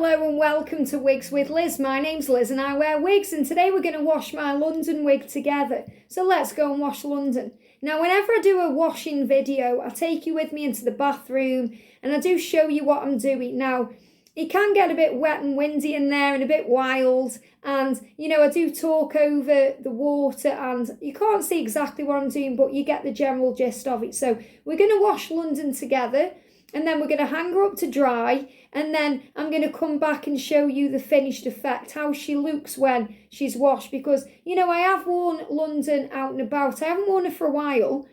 Hello and welcome to Wigs with Liz. My name's Liz and I wear wigs, and today we're going to wash my London wig together. So let's go and wash London. Now whenever I do a washing video, I take you with me into the bathroom and I do show you what I'm doing. Now it can get a bit wet and windy in there and a bit wild, and I do talk over the water and you can't see exactly what I'm doing, but you get the general gist of it. So we're going to wash London together, and then we're going to hang her up to dry, and then I'm going to come back and show you the finished effect, how she looks when she's washed, because I have worn London out and about. I haven't worn her for a while,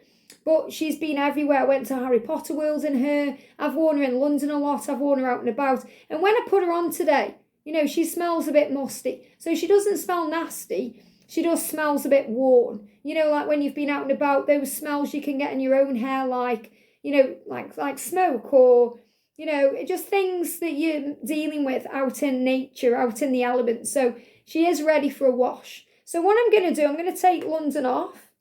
but she's been everywhere. I went to Harry Potter World in her. I've worn her in London a lot. I've worn her out and about. And when I put her on today, she smells a bit musty. So she doesn't smell nasty. She just smells a bit worn. Like when you've been out and about, those smells you can get in your own hair, like smoke, or, just things that you're dealing with out in nature, out in the elements. So she is ready for a wash. So what I'm going to do, I'm going to take London off.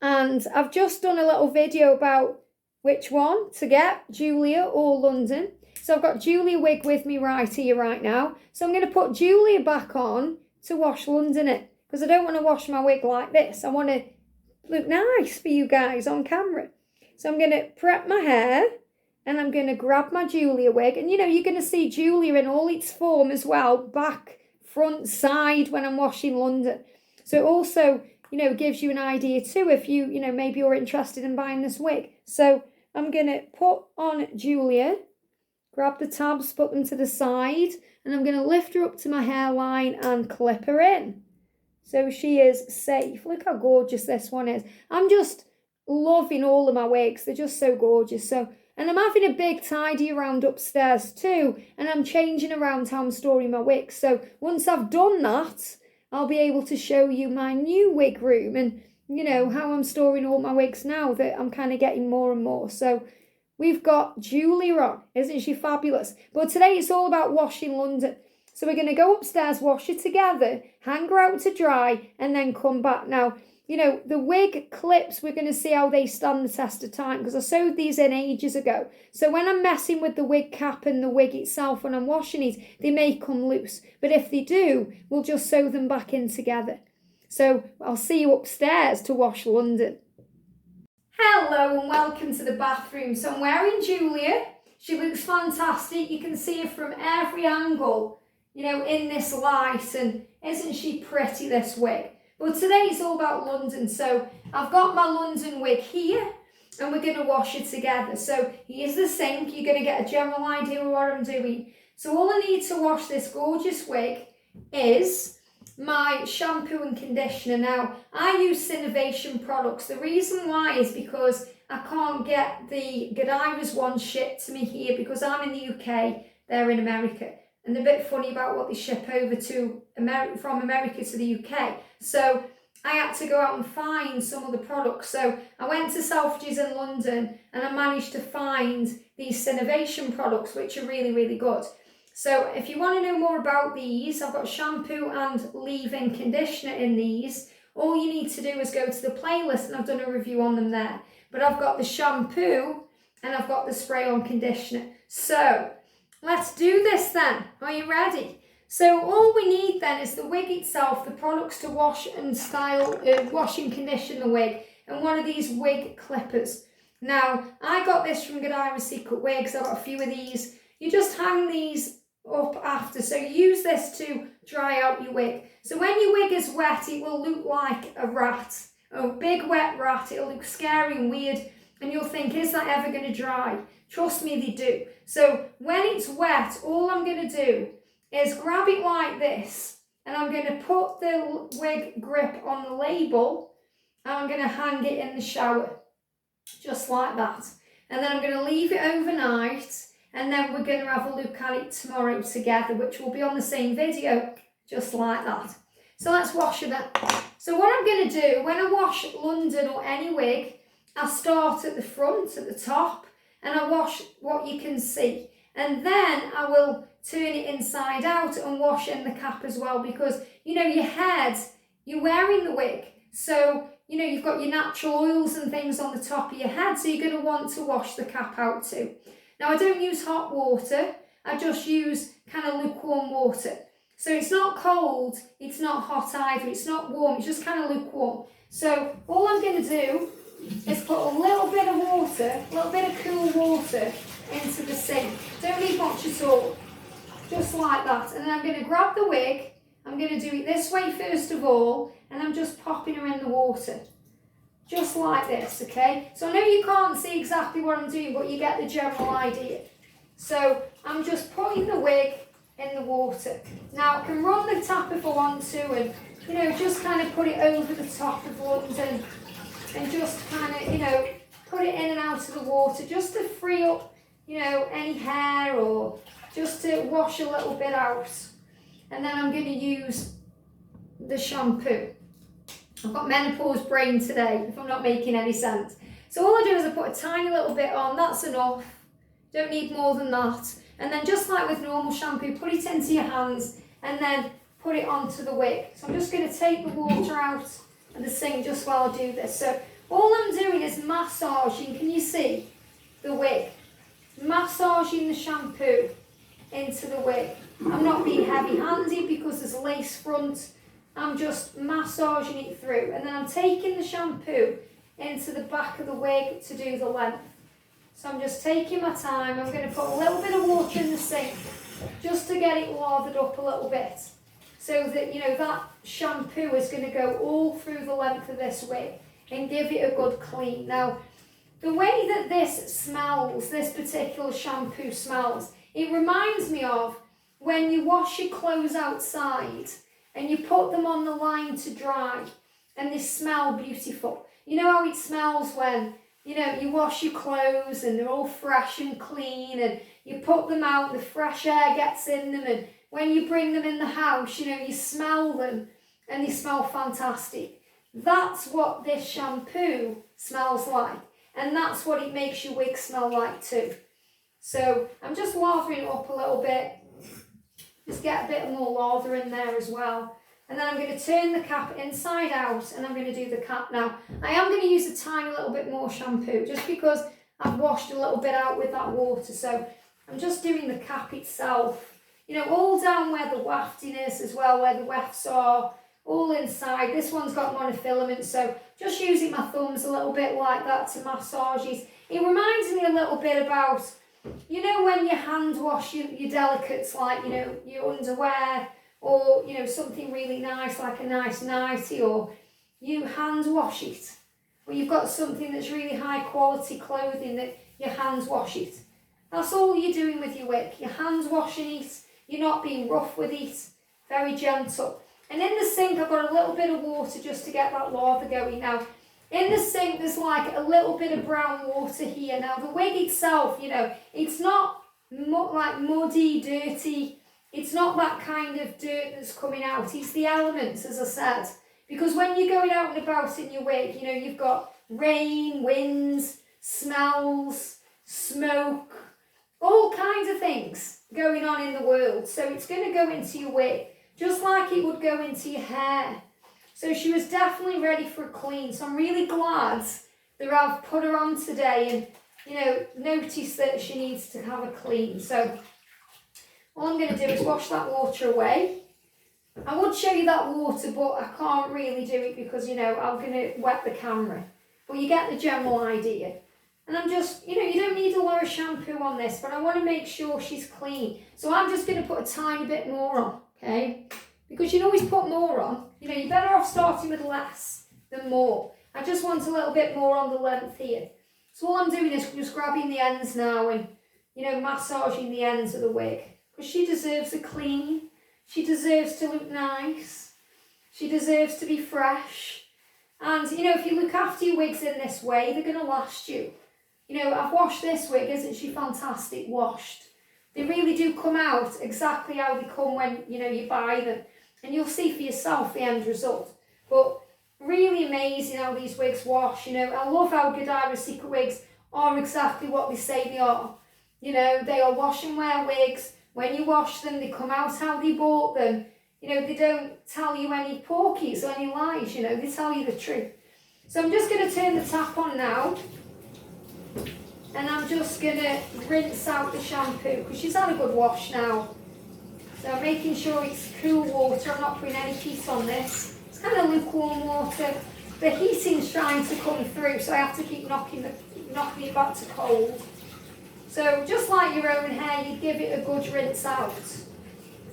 And I've just done a little video about which one to get, Julia or London. So I've got Julia wig with me right here, right now. So I'm going to put Julia back on to wash London in, because I don't want to wash my wig like this. I want to look nice for you guys on camera. So I'm going to prep my hair and I'm going to grab my Julia wig. And, you're going to see Julia in all its form as well, back, front, side, when I'm washing London. So it also, gives you an idea too if you, maybe you're interested in buying this wig. So I'm going to put on Julia, grab the tabs, put them to the side, and I'm going to lift her up to my hairline and clip her in. So she is safe. Look how gorgeous this one is. I'm just loving all of my wigs. They're just so gorgeous. And I'm having a big tidy around upstairs too, and I'm changing around how I'm storing my wigs. So once I've done that, I'll be able to show you my new wig room and how I'm storing all my wigs now that I'm kind of getting more and more. So we've got Julia on. Isn't she fabulous? But today it's all about washing London. So we're going to go upstairs, wash her together, hang her out to dry, and then come back. Now, the wig clips, we're going to see how they stand the test of time, because I sewed these in ages ago. So when I'm messing with the wig cap and the wig itself, when I'm washing it, they may come loose. But if they do, we'll just sew them back in together. So I'll see you upstairs to wash London. Hello and welcome to the bathroom. So I'm wearing Julia. She looks fantastic. You can see her from every angle, in this light. And isn't she pretty, this wig? But today it's all about London. So I've got my London wig here and we're going to wash it together. So here's the sink. You're going to get a general idea of what I'm doing. So all I need to wash this gorgeous wig is my shampoo and conditioner. Now, I use Innovation products. The reason why is because I can't get the Godivas one shipped to me here because I'm in the UK, they're in America. And they're a bit funny about what they ship over to from America to the UK. So I had to go out and find some of the products. So I went to Selfridges in London and I managed to find these Innovation products, which are really, really good. So if you want to know more about these, I've got shampoo and leave-in conditioner in these. All you need to do is go to the playlist and I've done a review on them there. But I've got the shampoo and I've got the spray-on conditioner. So let's do this then. Are you ready? So all we need then is the wig itself, the products to wash and style, wash and condition the wig, and one of these wig clippers. Now, I got this from Godivas Secret Wigs. I've got a few of these. You just hang these up after. So you use this to dry out your wig. So when your wig is wet, it will look like a rat, a big wet rat. It'll look scary and weird, and you'll think, is that ever going to dry? Trust me, they do. So when it's wet, all I'm going to do is grab it like this, and I'm going to put the wig grip on the label, and I'm going to hang it in the shower, just like that. And then I'm going to leave it overnight, and then we're going to have a look at it tomorrow together, which will be on the same video, just like that. So let's wash it then. So what I'm going to do, when I wash London or any wig, I start at the front, at the top, and I wash what you can see. And then I will turn it inside out and wash in the cap as well, because, your head, you're wearing the wig. So, you've got your natural oils and things on the top of your head, so you're going to want to wash the cap out too. Now, I don't use hot water. I just use kind of lukewarm water. So it's not cold, it's not hot either, it's not warm, it's just kind of lukewarm. So all I'm going to do is put a little bit of water, a little bit of cool water into the sink. Don't need much at all, just like that. And then I'm going to grab the wig, I'm going to do it this way first of all, and I'm just popping her in the water. Just like this, okay? So I know you can't see exactly what I'm doing, but you get the general idea. So I'm just putting the wig in the water. Now I can run the tap if I want to, and just kind of put it over the top of London, and just kind of put it in and out of the water, just to free up any hair, or just to wash a little bit out. And then I'm going to use the shampoo. I've got menopause brain today, if I'm not making any sense. So all I do is I put a tiny little bit on, that's enough. Don't need more than that. And then just like with normal shampoo, put it into your hands and then put it onto the wig. So I'm just going to take the water out of the sink just while I do this. So all I'm doing is massaging, can you see, the wig? Massaging the shampoo into the wig. I'm not being heavy-handed because there's a lace front. I'm just massaging it through, and then I'm taking the shampoo into the back of the wig to do the length. So I'm just taking my time. I'm going to put a little bit of water in the sink just to get it lathered up a little bit, so that that shampoo is going to go all through the length of this wig and give it a good clean. Now, the way that this smells, this particular shampoo smells, it reminds me of when you wash your clothes outside and you put them on the line to dry and they smell beautiful. You know how it smells when, you wash your clothes and they're all fresh and clean, and you put them out and the fresh air gets in them, and when you bring them in the house, you smell them and they smell fantastic. That's what this shampoo smells like, and that's what it makes your wig smell like too. So I'm just lathering it up a little bit. Just get a bit more lather in there as well. And then I'm going to turn the cap inside out, and I'm going to do the cap now. I am going to use a tiny little bit more shampoo just because I've washed a little bit out with that water. So I'm just doing the cap itself, all down where the wafting is as well, where the wefts are, all inside. This one's got monofilament, so just using my thumbs a little bit like that to massage it. It reminds me a little bit about, when you hand wash your delicates, like, your underwear, or, something really nice, like a nice nightie, or you hand wash it. Or you've got something that's really high quality clothing that you hand wash it. That's all you're doing with your wig. You're hand washing it, you're not being rough with it, very gentle. And in the sink, I've got a little bit of water just to get that lather going. Now, in the sink, there's like a little bit of brown water here. Now, the wig itself, it's not like muddy, dirty. It's not that kind of dirt that's coming out. It's the elements, as I said. Because when you're going out and about in your wig, you've got rain, winds, smells, smoke, all kinds of things going on in the world. So it's going to go into your wig, just like it would go into your hair. So she was definitely ready for a clean. So I'm really glad that I've put her on today and, noticed that she needs to have a clean. So all I'm going to do is wash that water away. I would show you that water, but I can't really do it because, I'm going to wet the camera. But you get the general idea. And I'm just, you don't need a lot of shampoo on this, but I want to make sure she's clean. So I'm just going to put a tiny bit more on, okay? Because you can always put more on. You're better off starting with less than more. I just want a little bit more on the length here. So all I'm doing is just grabbing the ends now and, massaging the ends of the wig. Because she deserves a clean. She deserves to look nice. She deserves to be fresh. And, if you look after your wigs in this way, they're going to last you. I've washed this wig, isn't she fantastic? Washed. They really do come out exactly how they come when, you buy them. And you'll see for yourself the end result. But really amazing how these wigs wash. I love how Godivas Secret Wigs are exactly what they say they are. They are wash and wear wigs. When you wash them, they come out how they bought them. They don't tell you any porkies or any lies, they tell you the truth. So I'm just going to turn the tap on now. And I'm just going to rinse out the shampoo because she's had a good wash now. So I'm making sure it's cool water. I'm not putting any heat on this. It's kind of lukewarm water. The heating's trying to come through, so I have to keep knocking it back to cold. So just like your own hair, you give it a good rinse out.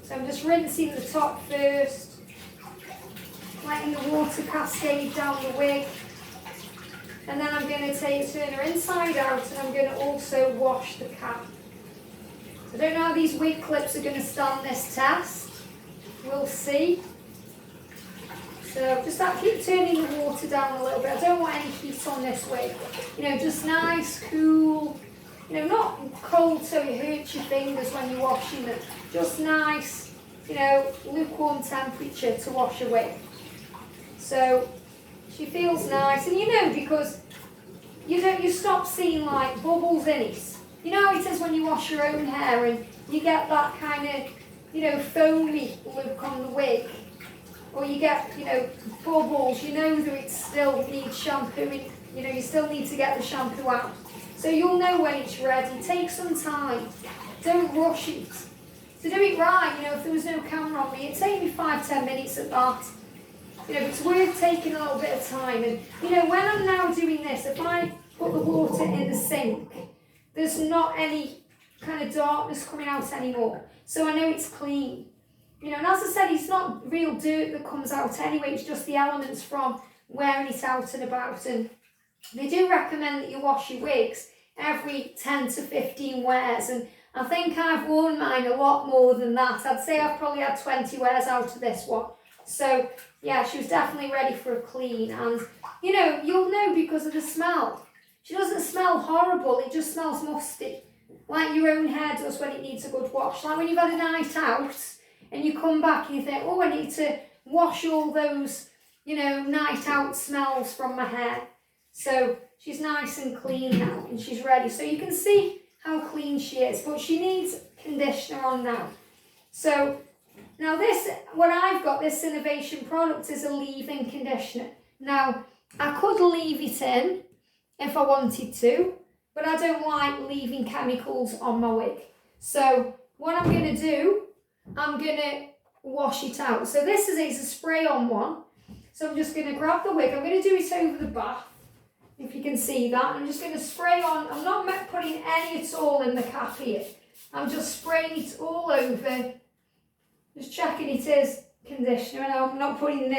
So I'm just rinsing the top first, letting the water cascade down the wig. And then I'm going to turn her inside out, and I'm going to also wash the cap. I don't know how these wig clips are going to stand this test. We'll see. So just keep turning the water down a little bit. I don't want any heat on this wig. You know, just nice, cool, you know, not cold so it hurts your fingers when you're washing them. Just nice, you know, lukewarm temperature to wash a wig. So she feels nice. And you know, because you stop seeing like bubbles in it. You know how it is when you wash your own hair and you get that kind of, you know, foamy look on the wig. Or you get, you know, bubbles, you know that it still needs shampooing, you know, you still need to get the shampoo out. So you'll know when it's ready. Take some time. Don't rush it. To do it right, you know, if there was no camera on me, it'd take me 5-10 minutes at that. You know, it's worth taking a little bit of time. And, you know, when I'm now doing this, if I put the water in the sink, there's not any kind of darkness coming out anymore. So I know it's clean. You know, and as I said, it's not real dirt that comes out anyway. It's just the elements from wearing it out and about. And they do recommend that you wash your wigs every 10 to 15 wears. And I think I've worn mine a lot more than that. I'd say I've probably had 20 wears out of this one. So, yeah, she was definitely ready for a clean. And, you know, you'll know because of the smell. She doesn't smell horrible, it just smells musty. Like your own hair does when it needs a good wash. Like when you've had a night out and you come back and you think, oh, I need to wash all those, you know, night out smells from my hair. So she's nice and clean now and she's ready. So you can see how clean she is, but she needs conditioner on now. So now this, what I've got, this innovation product is a leave-in conditioner. Now, I could leave it in if I wanted to, but I don't like leaving chemicals on my wig. So what I'm going to do, I'm going to wash it out. So this is a spray-on one. So I'm just going to grab the wig. I'm going to do it over the bath, if you can see that. I'm just going to spray on. I'm not putting any at all in the cap here. I'm just spraying it all over. Just checking it is conditioner. And I'm not putting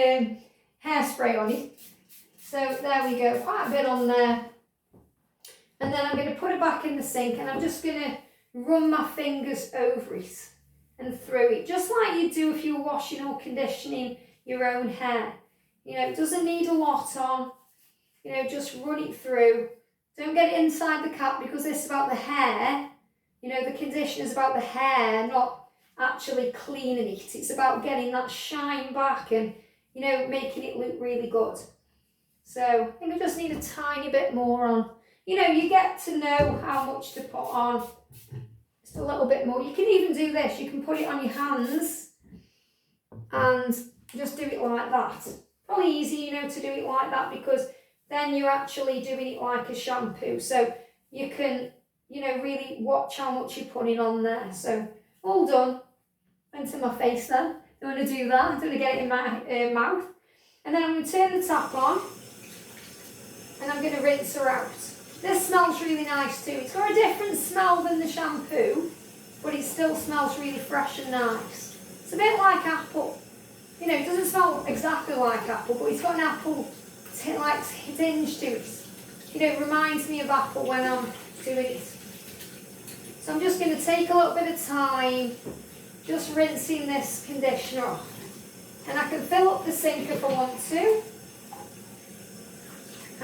hairspray on it. So there we go. Quite a bit on there. And then I'm going to put it back in the sink and I'm just going to run my fingers over it and through it. Just like you do if you're washing or conditioning your own hair. You know, it doesn't need a lot on. You know, just run it through. Don't get it inside the cap because this is about the hair. You know, the conditioner is about the hair, not actually cleaning it. It's about getting that shine back and, you know, making it look really good. So I think I just need a tiny bit more on. You know, you get to know how much to put on. Just a little bit more. You can even do this. You can put it on your hands and just do it like that. Probably easy, you know, to do it like that because then you're actually doing it like a shampoo. So you can, you know, really watch how much you're putting on there. So all done. Into my face then. Don't want to do that. I don't want to get it in my mouth. And then I'm going to turn the tap on and I'm going to rinse her out. This smells really nice too. It's got a different smell than the shampoo, but it still smells really fresh and nice. It's a bit like apple. You know, it doesn't smell exactly like apple, but it's got an apple like tinge to it. You know, it reminds me of apple when I'm doing it. So I'm just going to take a little bit of time, just rinsing this conditioner off. And I can fill up the sink if I want to.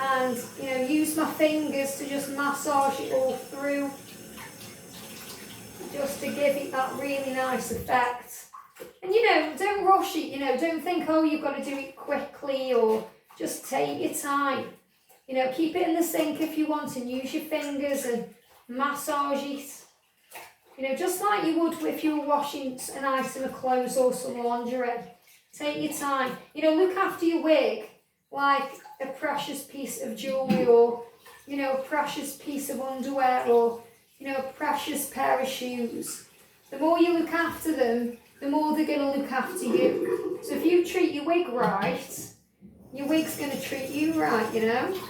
And, you know, use my fingers to just massage it all through. Just to give it that really nice effect. And, you know, don't rush it, you know, don't think, oh, you've got to do it quickly or just take your time. You know, keep it in the sink if you want and use your fingers and massage it. You know, just like you would if you were washing an item of clothes or some lingerie. Take your time. You know, look after your wig like a precious piece of jewellery or, you know, a precious piece of underwear or, you know, a precious pair of shoes. The more you look after them, the more they're going to look after you. So if you treat your wig right, your wig's going to treat you right, you know.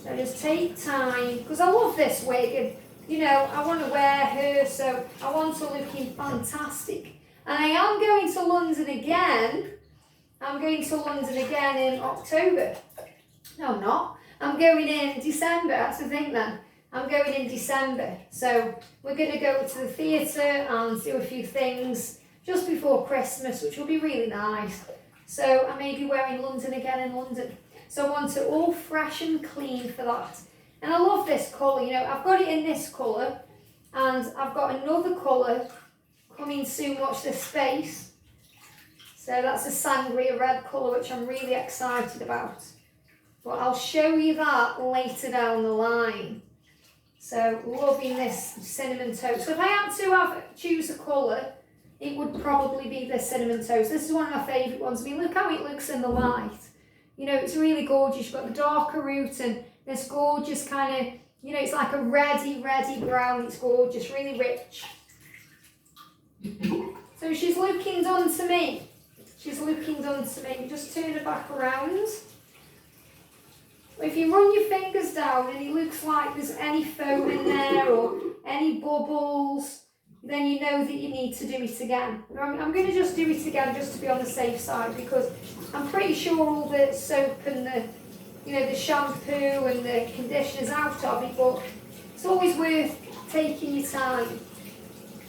So just take time, because I love this wig and, you know, I want to wear her, so I want her looking fantastic. And I am going to London again. I'm going to London again in October. No, I'm not. I'm going in December, that's the thing then. I'm going in December. So we're going to go to the theatre and do a few things just before Christmas, which will be really nice. So I may be wearing London again in London. So I want it all fresh and clean for that. And I love this colour, you know, I've got it in this colour and I've got another colour coming soon, watch this space. So that's a sangria red colour, which I'm really excited about. But I'll show you that later down the line. So loving this cinnamon toast. So if I had to choose a colour, it would probably be the cinnamon toast. This is one of my favourite ones. I mean, look how it looks in the light. You know, it's really gorgeous. You've got the darker root and this gorgeous kind of, you know, it's like a reddy brown. It's gorgeous, really rich. So she's looking done to me. She's looking done to me. Just turn her back around. If you run your fingers down and it looks like there's any foam in there or any bubbles, then you know that you need to do it again. I'm going to just do it again just to be on the safe side, because I'm pretty sure all the soap and the, you know, the shampoo and the conditioner's out of it, but it's always worth taking your time.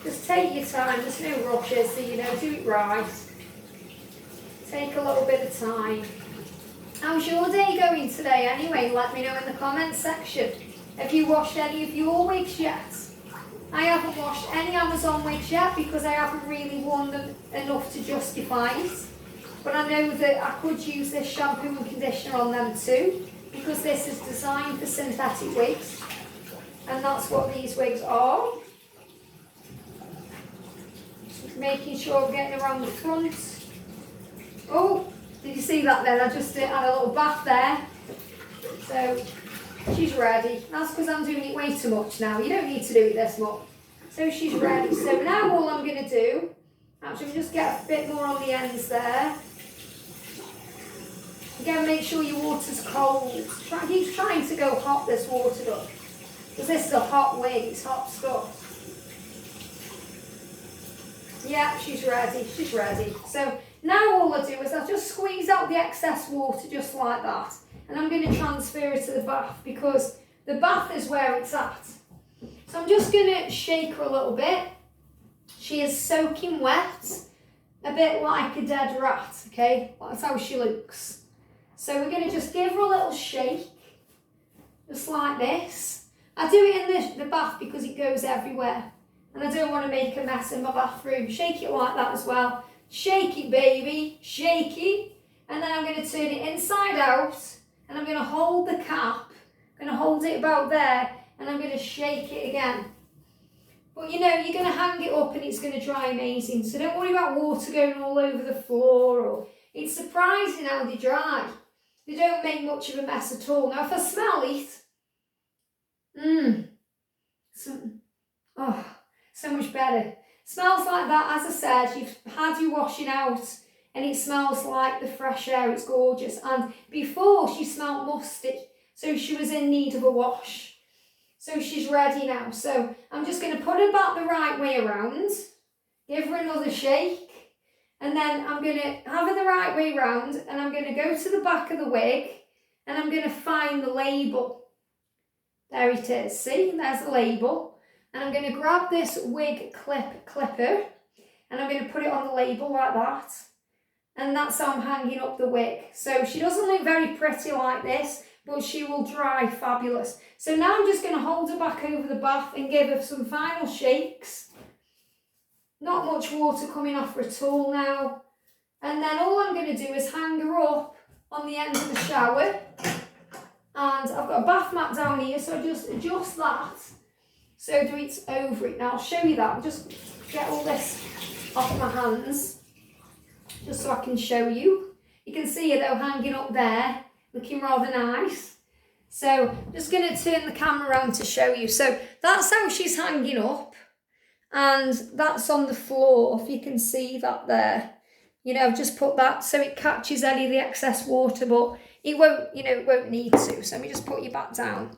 Just take your time, there's no rushes, so, you know, do it right. Take a little bit of time. How's your day going today anyway? Let me know in the comments section. Have you washed any of your wigs yet? I haven't washed any Amazon wigs yet because I haven't really worn them enough to justify it. But I know that I could use this shampoo and conditioner on them too, because this is designed for synthetic wigs. And that's what these wigs are. Just making sure I'm getting around the front. Oh, did you see that then? I just had a little bath there. So she's ready. That's because I'm doing it way too much now. You don't need to do it this much. So she's ready. So now all I'm going to do, actually just get a bit more on the ends there. Again, make sure your water's cold. Keep trying to go hot, this water does. Because this is a hot wig, it's hot stuff. Yeah, she's ready, she's ready. So now all I do is I'll just squeeze out the excess water just like that. And I'm going to transfer it to the bath because the bath is where it's at. So I'm just going to shake her a little bit. She is soaking wet, a bit like a dead rat, okay? That's how she looks. So we're going to just give her a little shake, just like this. I do it in the bath because it goes everywhere. And I don't want to make a mess in my bathroom. Shake it like that as well. Shake it, baby, shake it. And then I'm going to turn it inside out. And I'm going to hold the cap. I'm going to hold it about there. And I'm going to shake it again. But you know, you're going to hang it up and it's going to dry amazing. So don't worry about water going all over the floor. Or it's surprising how they dry. They don't make much of a mess at all. Now if I smell it, so much better. Smells like that, as I said, you've had your washing out and it smells like the fresh air, it's gorgeous. And before she smelled musty, so she was in need of a wash. So she's ready now. So I'm just going to put her back the right way around, give her another shake, and then I'm going to have her the right way around and I'm going to go to the back of the wig and I'm going to find the label. There it is, see, there's the label. And I'm going to grab this wig clipper and I'm going to put it on the label like that. And that's how I'm hanging up the wig. So she doesn't look very pretty like this, but she will dry fabulous. So now I'm just going to hold her back over the bath and give her some final shakes. Not much water coming off her at all now. And then all I'm going to do is hang her up on the end of the shower. And I've got a bath mat down here, so I just adjust that. So that it's over it. Now I'll show you that. I'll just get all this off my hands, just so I can show you. You can see her though hanging up there, looking rather nice. So I'm just going to turn the camera around to show you. So that's how she's hanging up, and that's on the floor, if you can see that there. You know, I've just put that so it catches any of the excess water, but it won't, you know, it won't need to. So let me just put you back down.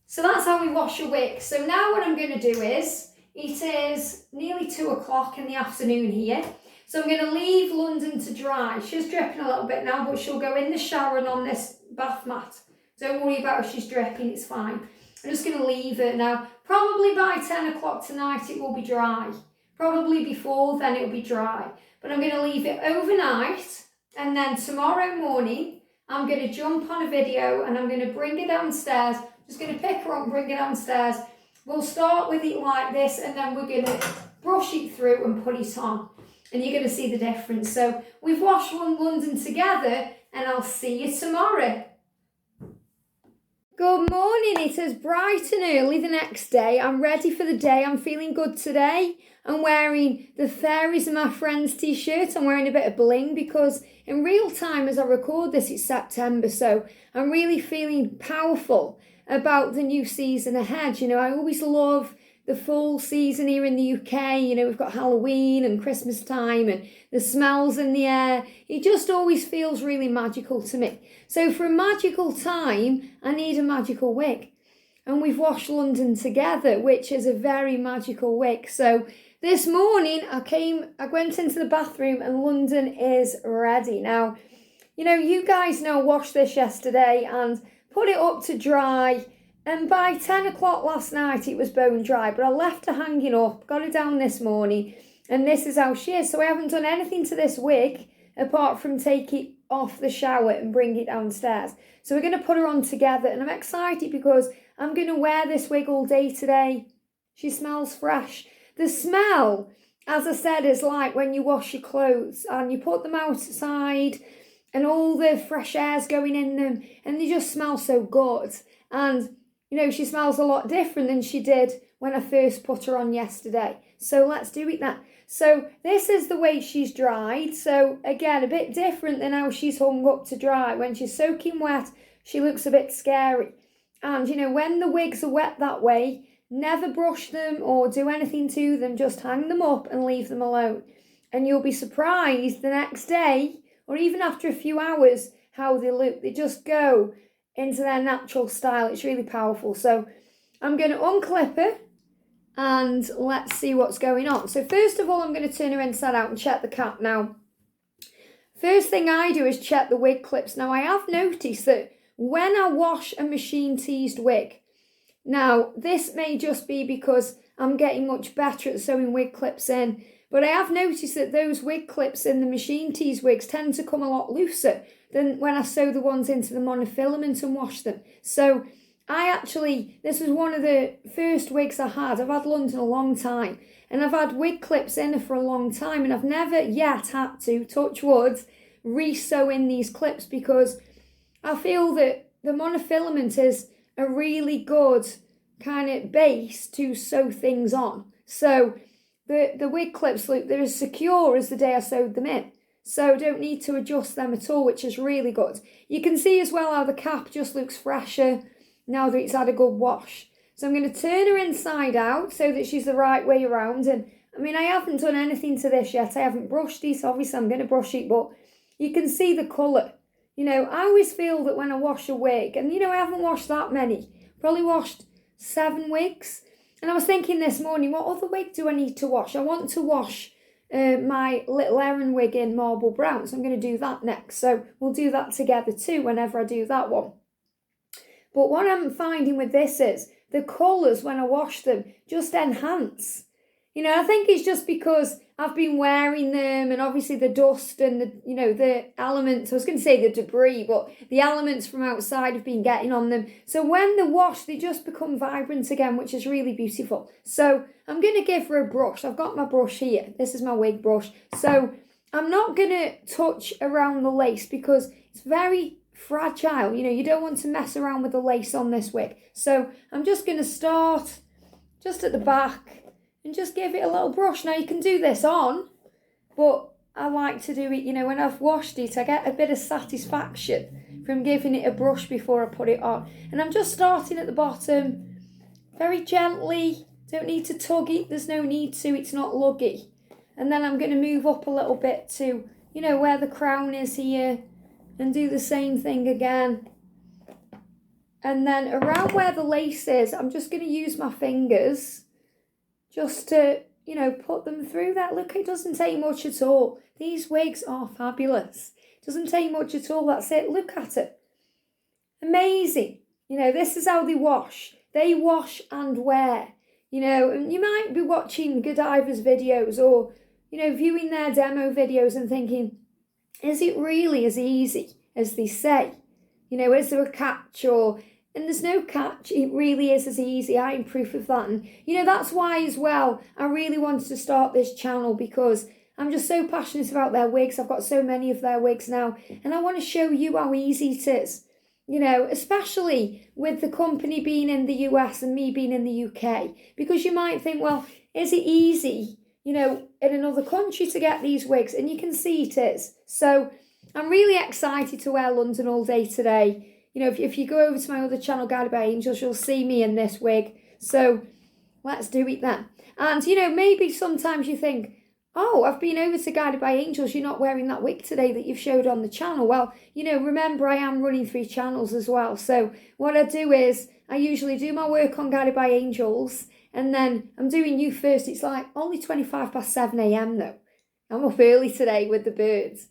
So that's how we wash a wig. So now what I'm going to do is, it is nearly 2 o'clock in the afternoon here. So I'm going to leave London to dry. She's dripping a little bit now, but she'll go in the shower and on this bath mat. Don't worry about if she's dripping, it's fine. I'm just going to leave her now. Probably by 10 o'clock tonight it will be dry. Probably before then it will be dry. But I'm going to leave it overnight, and then tomorrow morning I'm going to jump on a video and I'm going to bring her downstairs. Just going to pick her up and bring her downstairs. We'll start with it like this, and then we're going to brush it through and put it on. And you're going to see the difference. So we've washed London together, and I'll see you tomorrow. Good morning. It is bright and early the next day. I'm ready for the day. I'm feeling good today. I'm wearing the Fairies Are My Friends t-shirt. I'm wearing a bit of bling because in real time as I record this, it's September. So I'm really feeling powerful about the new season ahead. You know, I always love the fall season here in the UK. You know, we've got Halloween and Christmas time and the smells in the air. It just always feels really magical to me. So for a magical time, I need a magical wig. And we've washed London together, which is a very magical wig. So this morning I went into the bathroom and London is ready. Now, you know, you guys know I washed this yesterday and put it up to dry. And by 10 o'clock last night, it was bone dry. But I left her hanging up, got her down this morning. And this is how she is. So I haven't done anything to this wig apart from take it off the shower and bring it downstairs. So we're going to put her on together. And I'm excited because I'm going to wear this wig all day today. She smells fresh. The smell, as I said, is like when you wash your clothes and you put them outside and all the fresh air's going in them and they just smell so good. And, you know, she smells a lot different than she did when I first put her on yesterday. So let's do it now. So this is the way she's dried. So again, a bit different than how she's hung up to dry. When she's soaking wet, she looks a bit scary. And, you know, when the wigs are wet that way, never brush them or do anything to them. Just hang them up and leave them alone. And you'll be surprised the next day or even after a few hours how they look. They just go into their natural style. It's really powerful. So I'm going to unclip her and let's see what's going on. So first of all, I'm going to turn her inside out and check the cap. Now, first thing I do is check the wig clips. Now, I have noticed that when I wash a machine teased wig, now this may just be because I'm getting much better at sewing wig clips in, but I have noticed that those wig clips in the machine teased wigs tend to come a lot looser than when I sew the ones into the monofilament and wash them. So this was one of the first wigs I had. I've had London a long time and I've had wig clips in her for a long time and I've never yet had to, touch wood, re-sew in these clips because I feel that the monofilament is a really good kind of base to sew things on. So the wig clips look, they're as secure as the day I sewed them in. So don't need to adjust them at all, which is really good. You can see as well how the cap just looks fresher now that it's had a good wash. So I'm going to turn her inside out so that she's the right way around. And I mean, I haven't done anything to this yet. I haven't brushed it. Obviously, I'm going to brush it, but you can see the colour. You know, I always feel that when I wash a wig, and you know, I haven't washed that many. Probably washed 7 wigs. And I was thinking this morning, what other wig do I need to wash? I want to wash my little Erin wig in marble brown. So I'm going to do that next. So we'll do that together too whenever I do that one. But what I'm finding with this is the colours when I wash them just enhance. You know, I think it's just because I've been wearing them and obviously the dust and the elements, I was going to say the debris, but the elements from outside have been getting on them. So when they're washed, they just become vibrant again, which is really beautiful. So I'm going to give her a brush. I've got my brush here. This is my wig brush. So I'm not going to touch around the lace because it's very fragile. You know, you don't want to mess around with the lace on this wig. So I'm just going to start just at the back and just give it a little brush. Now you can do this on, but I like to do it, you know, when I've washed it, I get a bit of satisfaction from giving it a brush before I put it on. And I'm just starting at the bottom, very gently. Don't need to tug it, there's no need to, it's not luggy. And then I'm going to move up a little bit to, you know, where the crown is here, and do the same thing again. And then around where the lace is, I'm just going to use my fingers just to, you know, put them through that. Look, it doesn't take much at all. These wigs are fabulous. It doesn't take much at all, that's it. Look at it. Amazing. You know, this is how they wash. They wash and wear. You know, and you might be watching Godivas videos or, you know, viewing their demo videos and thinking, is it really as easy as they say? You know, is there a catch or... And there's no catch, it really is as easy, I am proof of that. And, you know, that's why as well, I really wanted to start this channel because I'm just so passionate about their wigs. I've got so many of their wigs now, and I want to show you how easy it is. You know, especially with the company being in the US and me being in the UK. Because you might think, well, is it easy, you know, in another country to get these wigs? And you can see it is. So I'm really excited to wear London all day today. You know, if you go over to my other channel, Guided by Angels, you'll see me in this wig. So let's do it then. And, you know, maybe sometimes you think, oh, I've been over to Guided by Angels, you're not wearing that wig today that you've showed on the channel. Well, you know, remember I am running 3 channels as well. So what I do is I usually do my work on Guided by Angels and then I'm doing you first. It's like only 7:25 a.m. though. I'm up early today with the birds.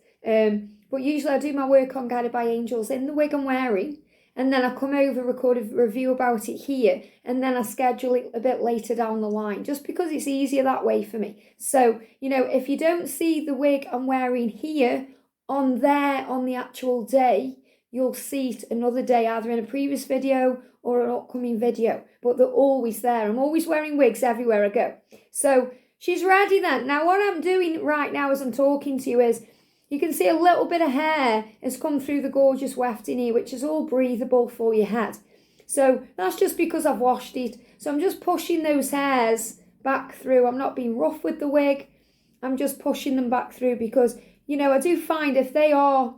But usually I do my work on Guided by Angels in the wig I'm wearing, and then I come over, record a review about it here, and then I schedule it a bit later down the line, just because it's easier that way for me. So, you know, if you don't see the wig I'm wearing here on the actual day, you'll see it another day, either in a previous video or an upcoming video, but they're always there. I'm always wearing wigs everywhere I go. So she's ready then. Now what I'm doing right now as I'm talking to you is, you can see a little bit of hair has come through the gorgeous wefting here, which is all breathable for your head. So that's just because I've washed it. So I'm just pushing those hairs back through. I'm not being rough with the wig. I'm just pushing them back through because, you know, I do find if they are,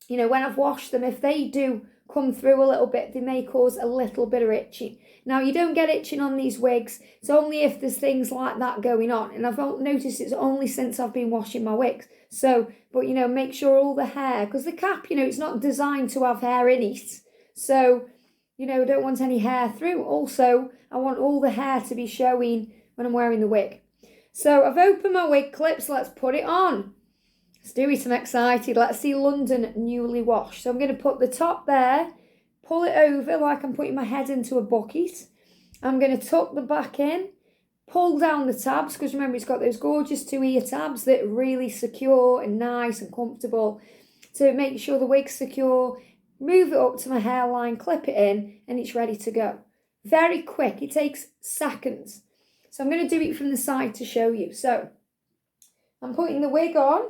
you know, when I've washed them, if they do come through a little bit, they may cause a little bit of itching. Now, you don't get itching on these wigs. It's only if there's things like that going on. And I've noticed it's only since I've been washing my wigs. So, but, you know, make sure all the hair, because the cap, you know, it's not designed to have hair in it. So, you know, don't want any hair through. Also, I want all the hair to be showing when I'm wearing the wig. So I've opened my wig clips. Let's put it on. Let's do it. I'm excited. Let's see London newly washed. So I'm going to put the top there, pull it over like I'm putting my head into a bucket. I'm going to tuck the back in, pull down the tabs, because remember it's got those gorgeous 2-ear tabs that are really secure and nice and comfortable to make sure the wig's secure. Move it up to my hairline, clip it in, and it's ready to go. Very quick. It takes seconds. So I'm going to do it from the side to show you. So I'm putting the wig on.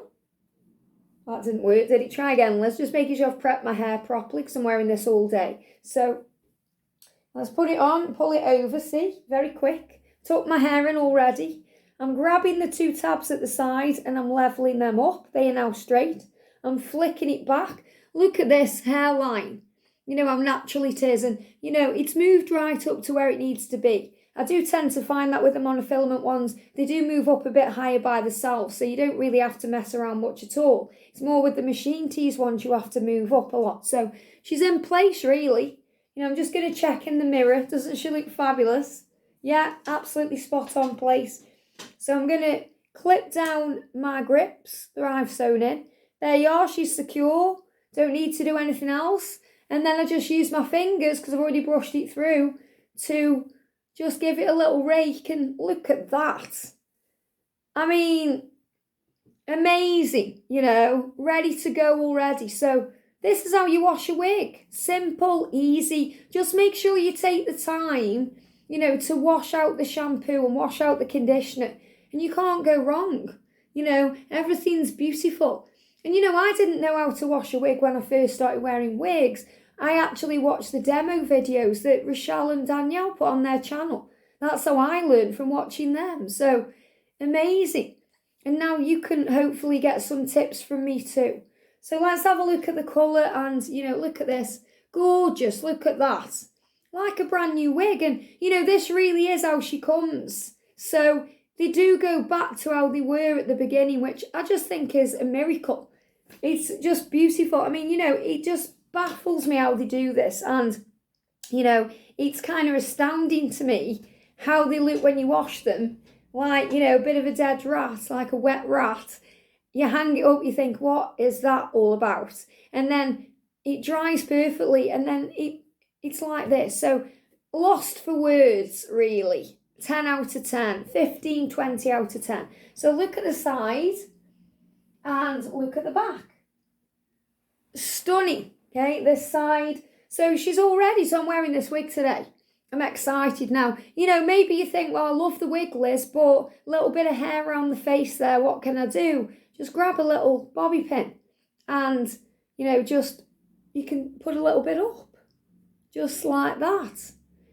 That didn't work, did it? Try again. Let's just make sure I've prepped my hair properly because I'm wearing this all day. So let's put it on, pull it over, see? Very quick. Tuck my hair in already. I'm grabbing the 2 tabs at the side and I'm levelling them up. They are now straight. I'm flicking it back. Look at this hairline. You know how natural it is. And, you know, it's moved right up to where it needs to be. I do tend to find that with the monofilament ones, they do move up a bit higher by themselves, so you don't really have to mess around much at all. It's more with the machine tees ones you have to move up a lot. So she's in place, really. You know, I'm just going to check in the mirror. Doesn't she look fabulous? Yeah, absolutely spot on place. So I'm going to clip down my grips that I've sewn in. There you are, she's secure. Don't need to do anything else. And then I just use my fingers, because I've already brushed it through, to just give it a little rake, and look at that. I mean, amazing, you know, ready to go already. So this is how you wash a wig. Simple, easy. Just make sure you take the time, you know, to wash out the shampoo and wash out the conditioner. And you can't go wrong. You know, everything's beautiful. And, you know, I didn't know how to wash a wig when I first started wearing wigs. I actually watched the demo videos that Rochelle and Danielle put on their channel. That's how I learned, from watching them. So, amazing. And now you can hopefully get some tips from me too. So let's have a look at the colour and, you know, look at this. Gorgeous, look at that. Like a brand new wig. And, you know, this really is how she comes. So they do go back to how they were at the beginning, which I just think is a miracle. It's just beautiful. I mean, you know, it just baffles me how they do this. And, you know, it's kind of astounding to me how they look when you wash them. Like, you know, a bit of a dead rat, like a wet rat. You hang it up, you think, what is that all about? And then it dries perfectly, and then it's like this. So, lost for words, really. 10 out of 10, 15, 20 out of 10. So look at the side and look at the back. Stunning, okay, this side. So she's all ready, so I'm wearing this wig today. I'm excited now. You know, maybe you think, well, I love the wig, Liz, but a little bit of hair around the face there, what can I do? Just grab a little bobby pin and, you know, just, you can put a little bit up, just like that.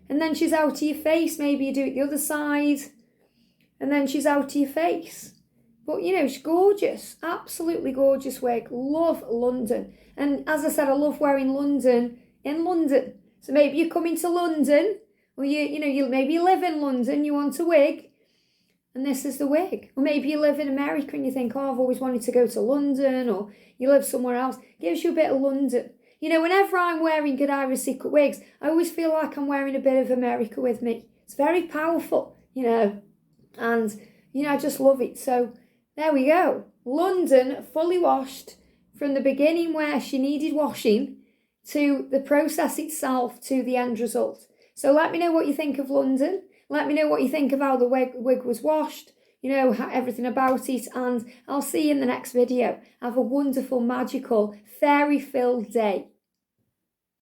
And then she's out of your face. Maybe you do it the other side, and then she's out of your face. But, you know, she's gorgeous, absolutely gorgeous wig. Love London. And as I said, I love wearing London in London. So maybe you're coming to London, or maybe you live in London, you want a wig, and this is the wig. Or maybe you live in America and you think, oh, I've always wanted to go to London, or you live somewhere else. Gives you a bit of London. You know, whenever I'm wearing Godivas Secret Wigs, I always feel like I'm wearing a bit of America with me. It's very powerful, you know, and, you know, I just love it. So there we go. London fully washed from the beginning where she needed washing to the process itself to the end result. So let me know what you think of London. Let me know what you think of how the wig was washed, you know, everything about it, and I'll see you in the next video. Have a wonderful, magical, fairy-filled day.